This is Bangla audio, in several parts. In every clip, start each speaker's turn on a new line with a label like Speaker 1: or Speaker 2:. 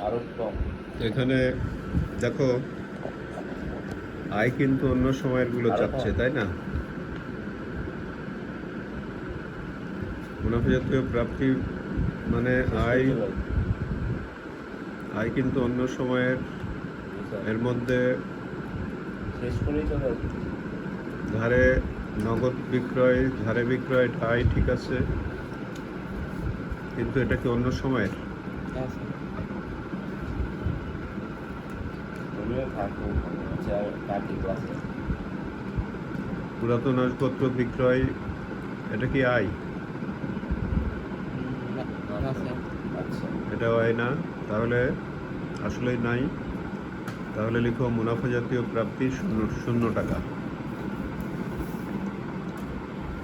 Speaker 1: আরো কম।
Speaker 2: এখানে দেখো, আয় কিন্তু অন্য সময়ের গুলো
Speaker 1: আরো
Speaker 2: চাচ্ছে,
Speaker 1: কম।
Speaker 2: তাই না? মুনাফা জাতীয় প্রাপ্তি মানে
Speaker 1: শেষ করে
Speaker 2: আয়,
Speaker 1: চলে আসবে।
Speaker 2: আয় কিন্তু অন্য সময়ের
Speaker 1: জি স্যার,
Speaker 2: এর মধ্যে
Speaker 1: শেষ করেই চলে আসবে।
Speaker 2: ধারে নগদ বিক্রয়, ধারে বিক্রয়, এটা আয়, ঠিক আছে, কিন্তু এটা কি অন্য সময়ের?
Speaker 3: হ্যাঁ স্যার।
Speaker 1: তুমিও থাকো ওখানে, আচ্ছা কাটি ক্লাসে।
Speaker 2: পুরাতন আসবাবপত্র বিক্রয়, এটা কি আয়?
Speaker 3: না না স্যার।
Speaker 1: আচ্ছা,
Speaker 2: এটাও আয় না, তাহলে আসলেই নাই। তাহলে লিখো মুনাফা জাতীয় প্রাপ্তি শূন্য, 0 টাকা।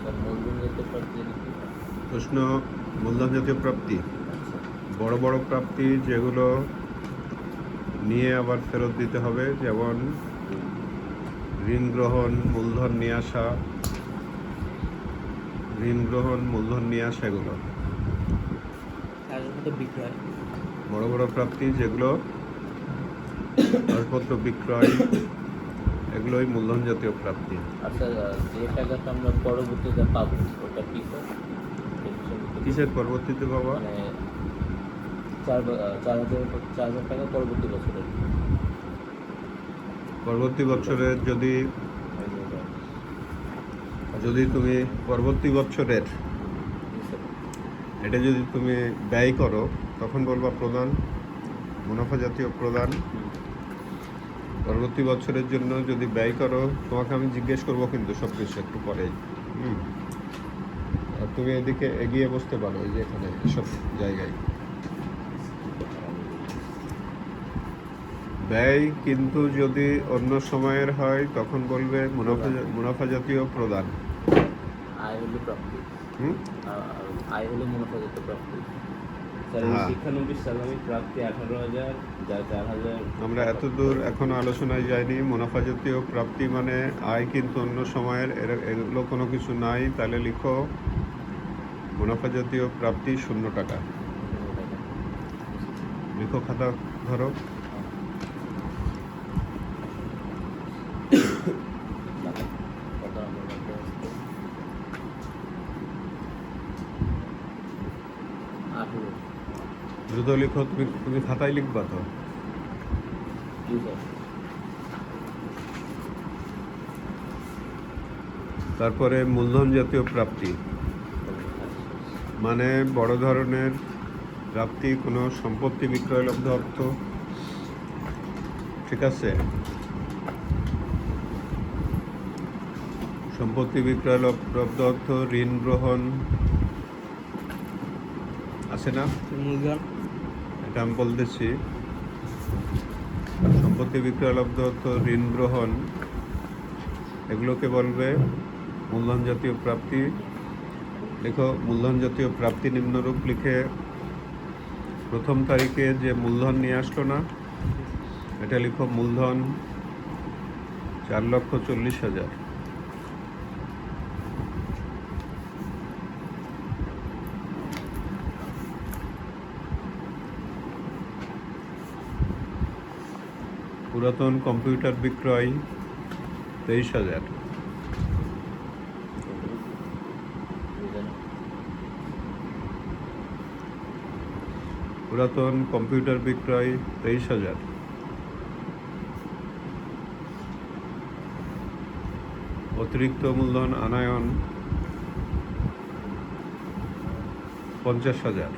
Speaker 1: স্যার মূলধন জাতীয় প্রাপ্তি লিখি।
Speaker 2: প্রশ্ন, মূলধন জাতীয় প্রাপ্তি,
Speaker 1: আচ্ছা,
Speaker 2: বড় বড় প্রাপ্তি যেগুলো নিয়ে আবার ফেরত দিতে হবে, যেমন ঋণ গ্রহণ, মূলধন নিয়ে আসা, ঋণ গ্রহণ, মূলধন নিয়ে আসা, এগুলো
Speaker 3: আসবাবপত্র বিক্রয়।
Speaker 2: বড় বড় প্রাপ্তি, যেগুলো আসবাবপত্র বিক্রয়, এগুলোই মূলধন জাতীয় প্রাপ্তি।
Speaker 1: আচ্ছা, যে টাকাটা আমরা পরবর্তীতে পাবো ওটা কি স্যার?
Speaker 2: কিসের পরবর্তীতে বাবা?
Speaker 1: মানে 4,000 টাকা পরবর্তী বছরের।
Speaker 2: পরবর্তী বছরের যদি যদি তুমি পরবর্তী বছরের এটা যদি তুমি ব্যয় করো, তখন বলবা প্রদান, মুনাফা জাতীয় প্রদান। পরবর্তী বছরের জন্য যদি ব্যয় করো, তোমাকে আমি জিজ্ঞেস করবো কিন্তু সব কিছু একটু পরেই। আর তুমি এদিকে এগিয়ে বসতে পারো, এই যে এখানে এসব জায়গায়। ব্যয় কিন্তু যদি অন্য সময়ের হয়, তখন বলবে মুনাফা জাতীয় প্রদান।
Speaker 1: আয় হলো প্রাপ্তি।
Speaker 2: হুম,
Speaker 1: আয় হলো মুনাফা জাতীয় প্রাপ্তি। স্যার
Speaker 2: হ্যাঁ।
Speaker 1: শিক্ষানবিশ সালামি প্রাপ্তি 18,000, যা 4,000।
Speaker 2: আমরা এতদূর এখনো আলোচনায় যাইনি। মুনাফা জাতীয় প্রাপ্তি মানে আয় কিন্তু অন্য সময়ের, এগুলো কোনো কিছু নাই। তাহলে লিখো মুনাফা জাতীয় প্রাপ্তি 0 টাকা। লিখো, খাতা ধরো। দ্রুত লিখো, তুমি খাতায় লিখবা তো। তারপরে মূলধন জাতীয় প্রাপ্তি মানে বড় ধরনের প্রাপ্তি, কোনো সম্পত্তি বিক্রয় লব্ধ অর্থ, ঠিক আছে? সম্পত্তি বিক্রয় লব্ধ অর্থ, ঋণ গ্রহণ আছে না?
Speaker 3: মূলধন।
Speaker 2: এটা আমি বলতেছি, সম্পত্তি বিক্রয় লব্ধ অর্থ, ঋণ গ্রহণ, এগুলোকে বলবে মূলধন জাতীয় প্রাপ্তি। দেখো, মূলধন জাতীয় প্রাপ্তি নিম্নরূপ লিখে, প্রথম তারিখে যে মূলধন নিয়ে আসলো না, এটা লিখো মূলধন 4,40,000। পুরাতন কম্পিউটার বিক্রয় 23,000। পুরাতন কম্পিউটার বিক্রয় 23,000। অতিরিক্ত মূলধন আনায়ন 50,000।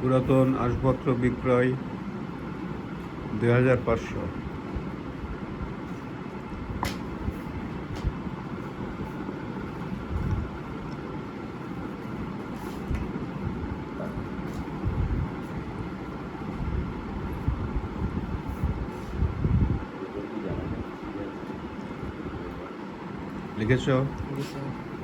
Speaker 2: পুরাতন আসবাবপত্র বিক্রয় 2,500। লিখেছ?
Speaker 3: জি স্যার।